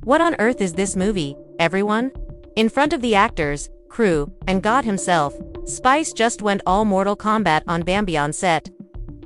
What on earth is this movie, everyone? In front of the actors, crew, and God himself, Spice just went all Mortal Kombat on Bambi on set.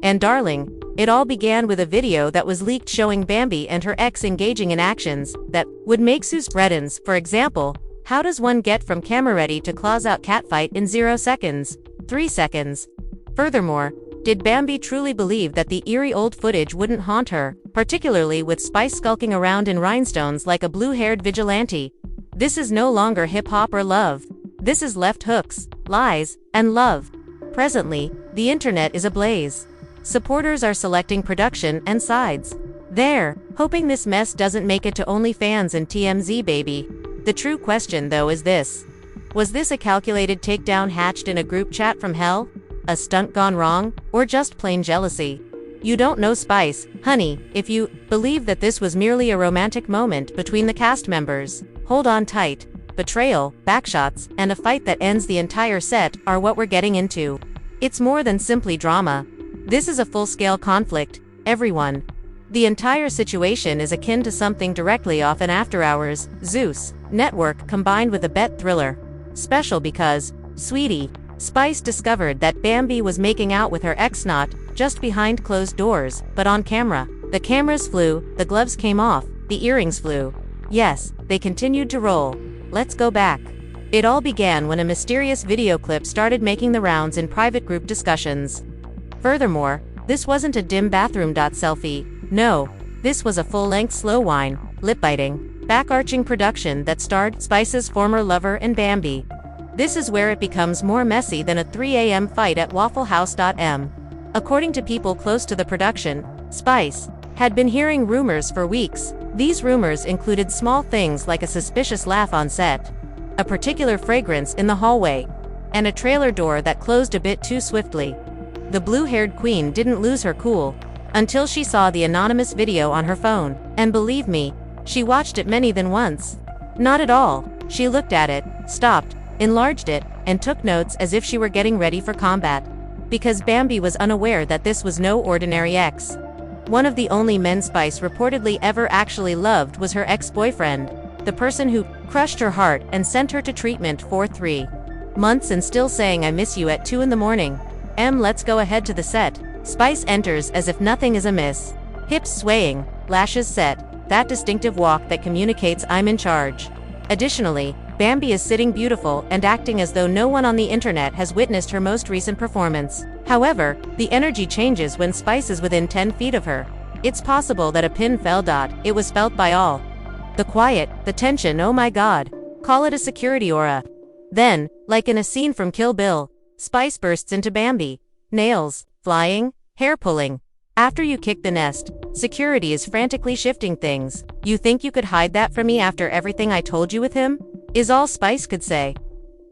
And darling, it all began with a video that was leaked showing Bambi and her ex engaging in actions that would make Zeus reddens. For example, how does one get from camera ready to claws out catfight in 0 seconds? 3 seconds. Furthermore, did Bambi truly believe that the eerie old footage wouldn't haunt her, particularly with Spice skulking around in rhinestones like a blue-haired vigilante? This is no longer hip-hop or love. This is left hooks, lies, and love. Presently, the internet is ablaze. Supporters are selecting production and sides. They're hoping this mess doesn't make it to OnlyFans and TMZ, baby. The true question, though, is this. Was this a calculated takedown hatched in a group chat from hell? A stunt gone wrong? Or just plain jealousy? You don't know Spice, honey, if you believe that this was merely a romantic moment between the cast members. Hold on tight. Betrayal, backshots, and a fight that ends the entire set are what we're getting into. It's more than simply drama. This is a full-scale conflict, everyone. The entire situation is akin to something directly off an After Hours, Zeus, network combined with a bet thriller. Special because, sweetie, Spice discovered that Bambi was making out with her ex not just behind closed doors, but on camera. The cameras flew, the gloves came off, the earrings flew. Yes, they continued to roll. Let's go back. It all began when a mysterious video clip started making the rounds in private group discussions. Furthermore, this wasn't a dim bathroom selfie. No, this was a full-length slow whine, lip-biting, back-arching production that starred Spice's former lover and Bambi. This is where it becomes more messy than a 3 a.m. fight at Waffle House.m. According to people close to the production, Spice had been hearing rumors for weeks. These rumors included small things like a suspicious laugh on set, a particular fragrance in the hallway, and a trailer door that closed a bit too swiftly. The blue-haired queen didn't lose her cool until she saw the anonymous video on her phone, and believe me, she watched it many than once. Not at all. She looked at it, stopped, enlarged it, and took notes as if she were getting ready for combat. Because Bambi was unaware that this was no ordinary ex. One of the only men Spice reportedly ever actually loved was her ex-boyfriend, the person who crushed her heart and sent her to treatment for 3 months and still saying I miss you at 2 in the morning. Let's go ahead to the set. Spice enters as if nothing is amiss. Hips swaying, lashes set, that distinctive walk that communicates I'm in charge. Additionally, Bambi is sitting beautiful and acting as though no one on the internet has witnessed her most recent performance. However, the energy changes when Spice is within 10 feet of her. It's possible that a pin fell. It was felt by all. The quiet, the tension, oh my god. Call it a security aura. Then, like in a scene from Kill Bill, Spice bursts into Bambi. Nails, flying, hair pulling. After you kick the nest, security is frantically shifting things. You think you could hide that from me after everything I told you with him? Is all Spice could say.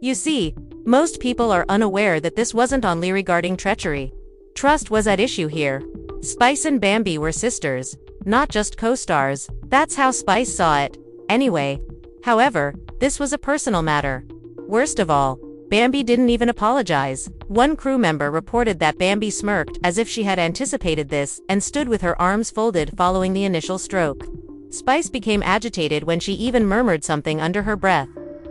You see, most people are unaware that this wasn't only regarding treachery. Trust was at issue here. Spice and Bambi were sisters, not just co-stars. That's how Spice saw it, anyway. However, this was a personal matter. Worst of all, Bambi didn't even apologize. One crew member reported that Bambi smirked as if she had anticipated this and stood with her arms folded following the initial stroke. Spice became agitated when she even murmured something under her breath.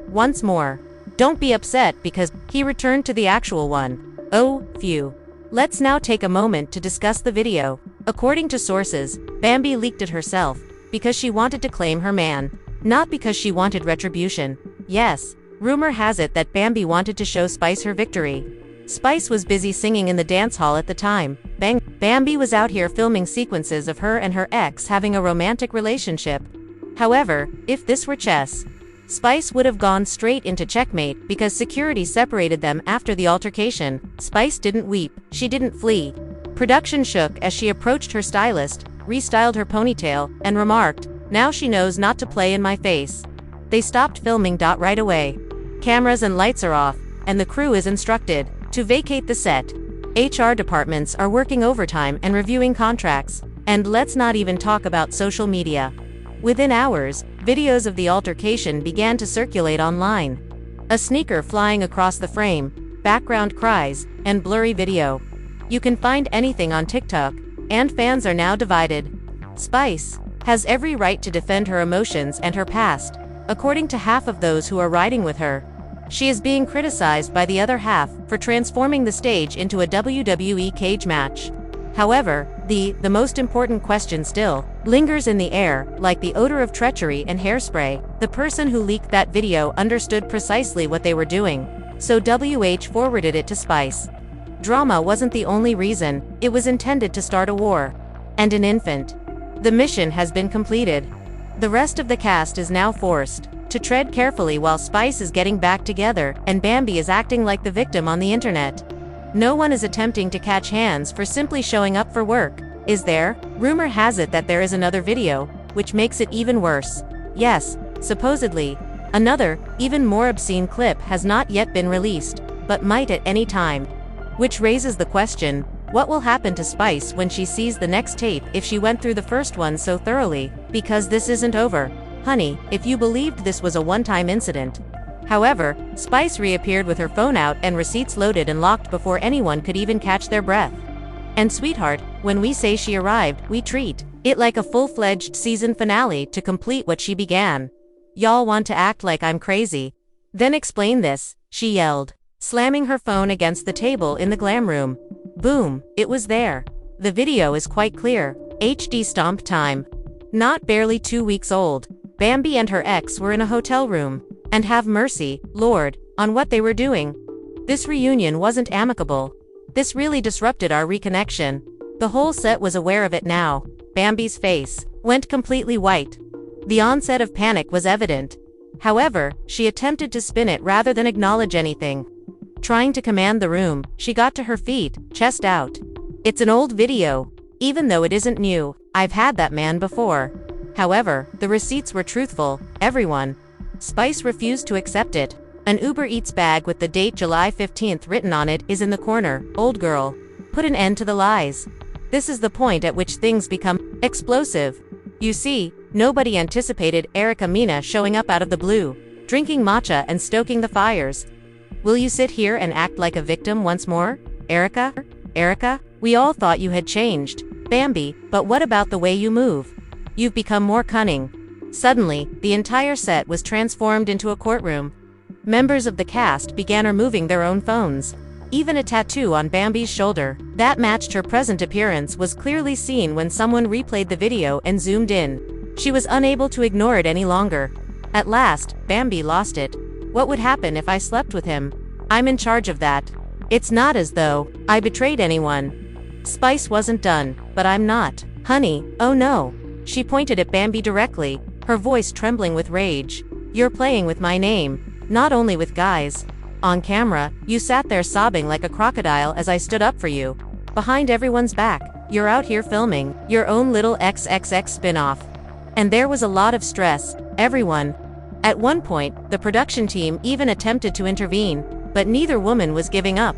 Once more. Don't be upset because he returned to the actual one. Oh, phew. Let's now take a moment to discuss the video. According to sources, Bambi leaked it herself because she wanted to claim her man, not because she wanted retribution. Yes, rumor has it that Bambi wanted to show Spice her victory. Spice was busy singing in the dance hall at the time. Bambi was out here filming sequences of her and her ex having a romantic relationship. However, if this were chess, Spice would have gone straight into checkmate because security separated them after the altercation. Spice didn't weep, she didn't flee. Production shook as she approached her stylist, restyled her ponytail, and remarked, "Now she knows not to play in my face." They stopped filming. Right away. Cameras and lights are off, and the crew is instructed to vacate the set. HR departments are working overtime and reviewing contracts. And let's not even talk about social media. Within hours, videos of the altercation began to circulate online. A sneaker flying across the frame, background cries, and blurry video. You can find anything on TikTok, and fans are now divided. Spice has every right to defend her emotions and her past, according to half of those who are riding with her. She is being criticized by the other half for transforming the stage into a WWE cage match. However, the most important question still lingers in the air, like the odor of treachery and hairspray. The person who leaked that video understood precisely what they were doing, so WH forwarded it to Spice. Drama wasn't the only reason, it was intended to start a war. And an infant. The mission has been completed. The rest of the cast is now forced to tread carefully while Spice is getting back together and Bambi is acting like the victim on the internet. No one is attempting to catch hands for simply showing up for work, is there? Rumor has it that there is another video, which makes it even worse. Yes, supposedly, another, even more obscene clip has not yet been released, but might at any time. Which raises the question, what will happen to Spice when she sees the next tape if she went through the first one so thoroughly? Because this isn't over, honey, if you believed this was a one-time incident. However, Spice reappeared with her phone out and receipts loaded and locked before anyone could even catch their breath. And sweetheart, when we say she arrived, we treat it like a full-fledged season finale to complete what she began. Y'all want to act like I'm crazy? Then explain this, she yelled, slamming her phone against the table in the glam room. Boom, it was there. The video is quite clear. HD stomp time. Not barely 2 weeks old, Bambi and her ex were in a hotel room. And have mercy, Lord, on what they were doing. This reunion wasn't amicable. This really disrupted our reconnection. The whole set was aware of it now. Bambi's face went completely white. The onset of panic was evident. However, she attempted to spin it rather than acknowledge anything. Trying to command the room, she got to her feet, chest out. It's an old video. Even though it isn't new, I've had that man before. However, the receipts were truthful, everyone. Spice refused to accept it. An Uber Eats bag with the date July 15th written on it is in the corner. Old girl. Put an end to the lies. This is the point at which things become explosive. You see, nobody anticipated Erica Mena showing up out of the blue, drinking matcha and stoking the fires. Will you sit here and act like a victim once more, Erica? Erica, we all thought you had changed, Bambi, but what about the way you move? You've become more cunning. Suddenly, the entire set was transformed into a courtroom. Members of the cast began removing their own phones. Even a tattoo on Bambi's shoulder, that matched her present appearance, was clearly seen when someone replayed the video and zoomed in. She was unable to ignore it any longer. At last, Bambi lost it. What would happen if I slept with him? I'm in charge of that. It's not as though I betrayed anyone. Spice wasn't done, but I'm not. Honey, oh no. She pointed at Bambi directly, her voice trembling with rage. You're playing with my name, not only with guys. On camera, you sat there sobbing like a crocodile as I stood up for you. Behind everyone's back, you're out here filming your own little XXX spin-off. And there was a lot of stress, everyone. At one point, the production team even attempted to intervene, but neither woman was giving up.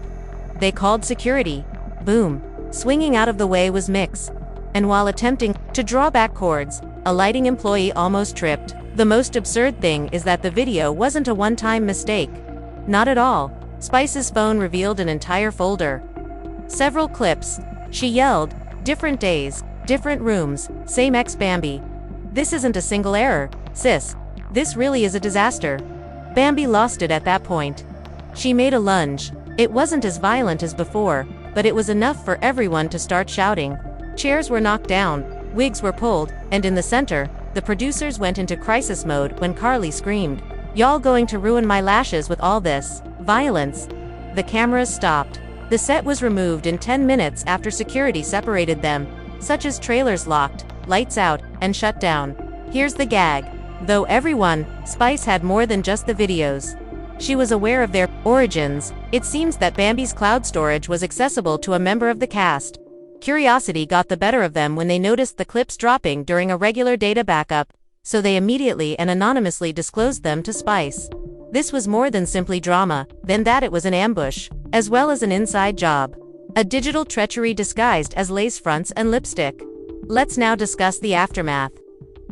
They called security. Boom. Swinging out of the way was Mix. And while attempting to draw back cords, a lighting employee almost tripped. The most absurd thing is that the video wasn't a one-time mistake. Not at all. Spice's phone revealed an entire folder. Several clips. She yelled, different days, different rooms, same ex-Bambi. This isn't a single error, sis. This really is a disaster. Bambi lost it at that point. She made a lunge. It wasn't as violent as before, but it was enough for everyone to start shouting. Chairs were knocked down, wigs were pulled, and in the center, the producers went into crisis mode when Carly screamed, "Y'all going to ruin my lashes with all this violence?" The cameras stopped. The set was removed in 10 minutes after security separated them, such as trailers locked, lights out, and shut down. Here's the gag. Though everyone, Spice had more than just the videos. She was aware of their origins. It seems that Bambi's cloud storage was accessible to a member of the cast. Curiosity got the better of them when they noticed the clips dropping during a regular data backup, so they immediately and anonymously disclosed them to Spice. This was more than simply drama, than that it was an ambush, as well as an inside job. A digital treachery disguised as lace fronts and lipstick. Let's now discuss the aftermath.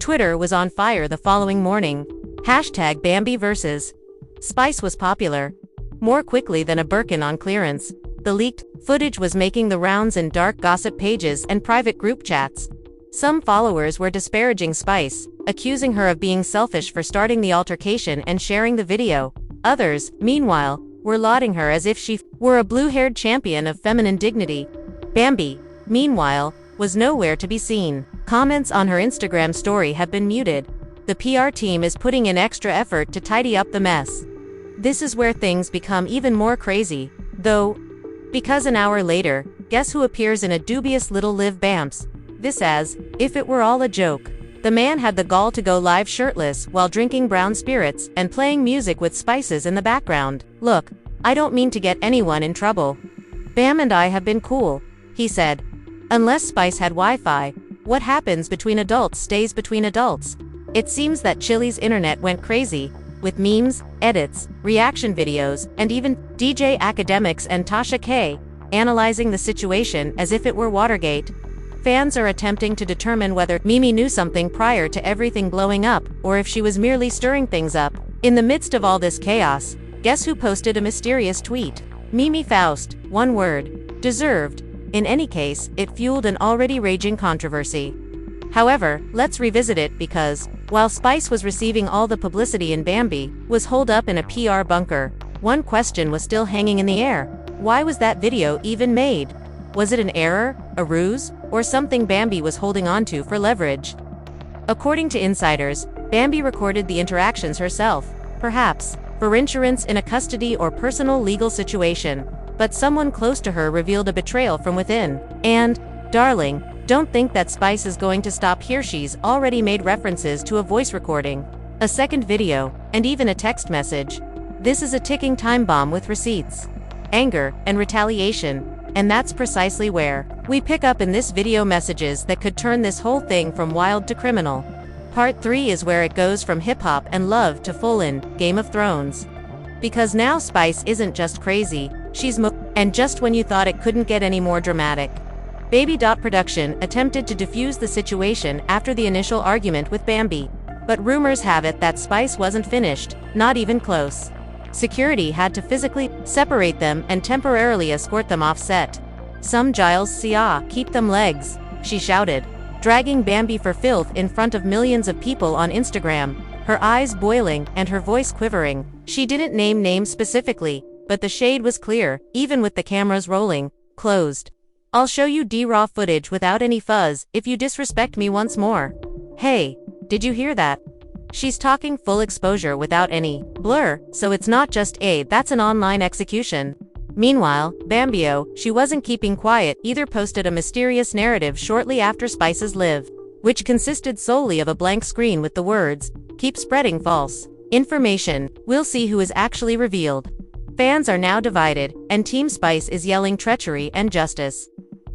Twitter was on fire the following morning. Hashtag Bambi versus Spice was popular. More quickly than a Birkin on clearance. The leaked footage was making the rounds in dark gossip pages and private group chats. Some followers were disparaging Spice, accusing her of being selfish for starting the altercation and sharing the video. Others, meanwhile, were lauding her as if she were a blue-haired champion of feminine dignity. Bambi, meanwhile, was nowhere to be seen. Comments on her Instagram story have been muted. The PR team is putting in extra effort to tidy up the mess. This is where things become even more crazy, though, because an hour later, guess who appears in a dubious little live bamps? This as if it were all a joke. The man had the gall to go live shirtless while drinking brown spirits and playing music with spices in the background. Look, I don't mean to get anyone in trouble. Bam and I have been cool, he said. Unless Spice had Wi-Fi, what happens between adults stays between adults. It seems that Chili's internet went crazy, with memes, edits, reaction videos, and even DJ Academics and Tasha K analyzing the situation as if it were Watergate. Fans are attempting to determine whether Mimi knew something prior to everything blowing up, or if she was merely stirring things up. In the midst of all this chaos, guess who posted a mysterious tweet? Mimi Faust, one word, deserved. In any case, it fueled an already raging controversy. However, let's revisit it because, while Spice was receiving all the publicity and Bambi was holed up in a PR bunker, one question was still hanging in the air. Why was that video even made? Was it an error, a ruse, or something Bambi was holding onto for leverage? According to insiders, Bambi recorded the interactions herself, perhaps for insurance in a custody or personal legal situation, but someone close to her revealed a betrayal from within. And, darling, don't think that Spice is going to stop here. She's already made references to a voice recording, a second video, and even a text message. This is a ticking time bomb with receipts, anger, and retaliation. And that's precisely where we pick up in this video messages that could turn this whole thing from wild to criminal. Part 3 is where it goes from hip-hop and love to full-in Game of Thrones. Because now Spice isn't just crazy, she's and just when you thought it couldn't get any more dramatic. Baby Production attempted to defuse the situation after the initial argument with Bambi, but rumors have it that Spice wasn't finished, not even close. Security had to physically separate them and temporarily escort them off set. Some Giles Sia, keep them legs, she shouted, dragging Bambi for filth in front of millions of people on Instagram, her eyes boiling and her voice quivering. She didn't name names specifically, but the shade was clear, even with the cameras rolling, closed. I'll show you raw footage without any fuzz if you disrespect me once more. Hey, did you hear that? She's talking full exposure without any blur, so it's not just that's an online execution. Meanwhile, Bambio, she wasn't keeping quiet either, posted a mysterious narrative shortly after Spice's live, which consisted solely of a blank screen with the words, "Keep spreading false information, we'll see who is actually revealed." Fans are now divided, and Team Spice is yelling treachery and justice,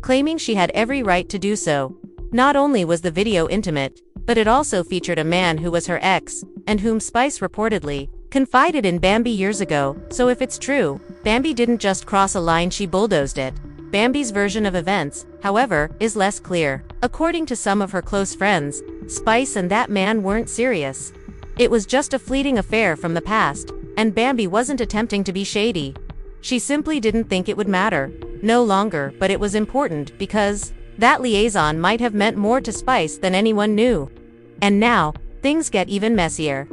claiming she had every right to do so. Not only was the video intimate, but it also featured a man who was her ex, and whom Spice reportedly confided in Bambi years ago. So if it's true, Bambi didn't just cross a line, she bulldozed it. Bambi's version of events, however, is less clear. According to some of her close friends, Spice and that man weren't serious. It was just a fleeting affair from the past, and Bambi wasn't attempting to be shady. She simply didn't think it would matter. No longer, but it was important because that liaison might have meant more to Spice than anyone knew. And now, things get even messier.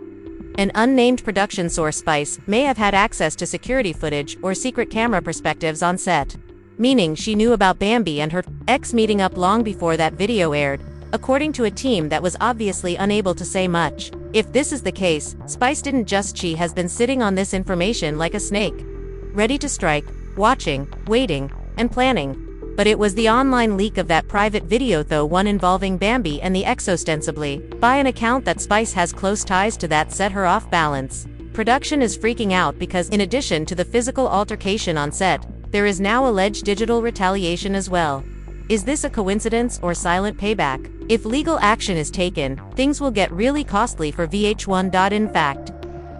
An unnamed production source Spice may have had access to security footage or secret camera perspectives on set, meaning she knew about Bambi and her ex meeting up long before that video aired, according to a team that was obviously unable to say much. If this is the case, Spice didn't just she has been sitting on this information like a snake, ready to strike, watching, waiting, and planning. But it was the online leak of that private video, though one involving Bambi and the ex, ostensibly by an account that Spice has close ties to, that set her off balance. Production is freaking out because in addition to the physical altercation on set, there is now alleged digital retaliation as well. Is this a coincidence or silent payback? If legal action is taken, things will get really costly for VH1. In fact,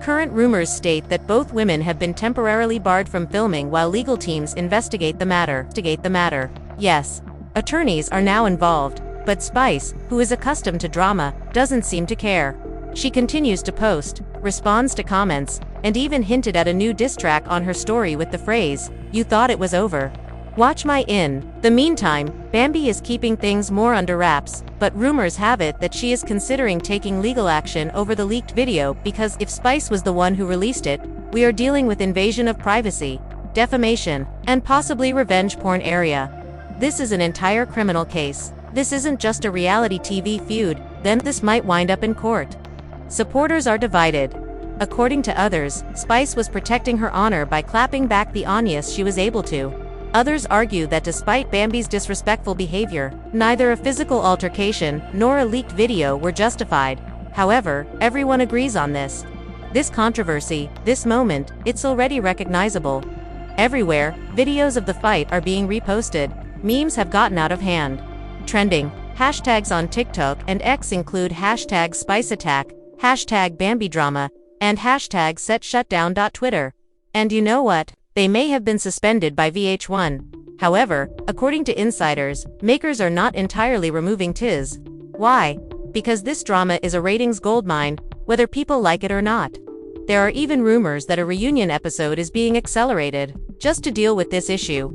current rumors state that both women have been temporarily barred from filming while legal teams investigate the matter. Yes, attorneys are now involved, but Spice, who is accustomed to drama, doesn't seem to care. She continues to post, responds to comments, and even hinted at a new diss track on her story with the phrase, "You thought it was over." Watch my in. The meantime, Bambi is keeping things more under wraps, but rumors have it that she is considering taking legal action over the leaked video because if Spice was the one who released it, we are dealing with invasion of privacy, defamation, and possibly revenge porn area. This is an entire criminal case. This isn't just a reality TV feud, then this might wind up in court. Supporters are divided. According to others, Spice was protecting her honor by clapping back the honest she was able to. Others argue that despite Bambi's disrespectful behavior, neither a physical altercation nor a leaked video were justified. However, everyone agrees on this. This controversy, this moment, it's already recognizable. Everywhere, videos of the fight are being reposted. Memes have gotten out of hand. Trending hashtags on TikTok and X include hashtag Spice Attack, hashtag Bambi Drama, and hashtag SetShutdown.Twitter. And you know what? They may have been suspended by VH1. However, according to insiders, makers are not entirely removing Tiz. Why? Because this drama is a ratings goldmine, whether people like it or not. There are even rumors that a reunion episode is being accelerated, just to deal with this issue.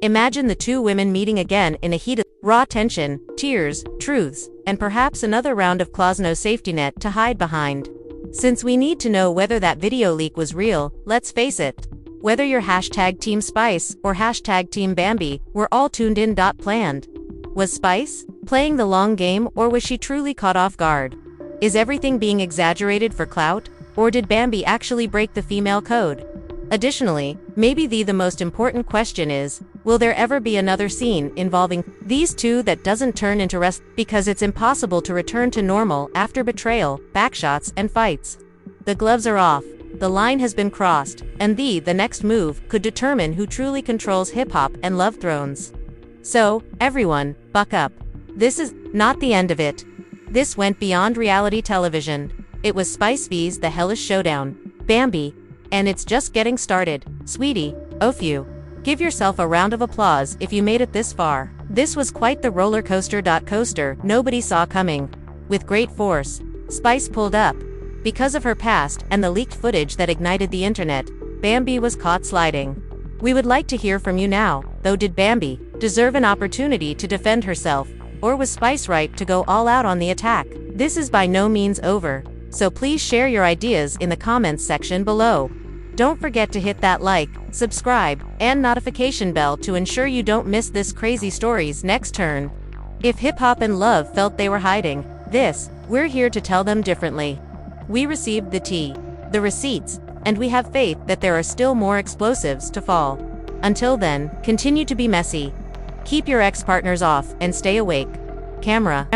Imagine the two women meeting again in a heat of raw tension, tears, truths, and perhaps another round of claws no safety net to hide behind. Since we need to know whether that video leak was real, let's face it. Whether you're hashtag Team Spice or hashtag Team Bambi, we're all tuned in. Planned. Was Spice playing the long game or was she truly caught off guard? Is everything being exaggerated for clout, or did Bambi actually break the female code? Additionally, maybe the most important question is, will there ever be another scene involving these two that doesn't turn into rest because it's impossible to return to normal after betrayal, backshots, and fights? The gloves are off. The line has been crossed, and the next move could determine who truly controls hip-hop and love thrones. So, everyone, buck up. This is not the end of it. This went beyond reality television. It was Spice vs. The Hellish Showdown, Bambi, and it's just getting started. Sweetie, oh phew. Give yourself a round of applause if you made it this far. This was quite the roller coaster. Coaster nobody saw coming. With great force, Spice pulled up. Because of her past and the leaked footage that ignited the internet, Bambi was caught sliding. We would like to hear from you now, though. Did Bambi deserve an opportunity to defend herself, or was Spice right to go all out on the attack? This is by no means over, so please share your ideas in the comments section below. Don't forget to hit that like, subscribe, and notification bell to ensure you don't miss this crazy story's next turn. If hip-hop and love felt they were hiding this, we're here to tell them differently. We received the tea, the receipts, and we have faith that there are still more explosives to fall. Until then, continue to be messy. Keep your ex-partners off and stay awake. Camera.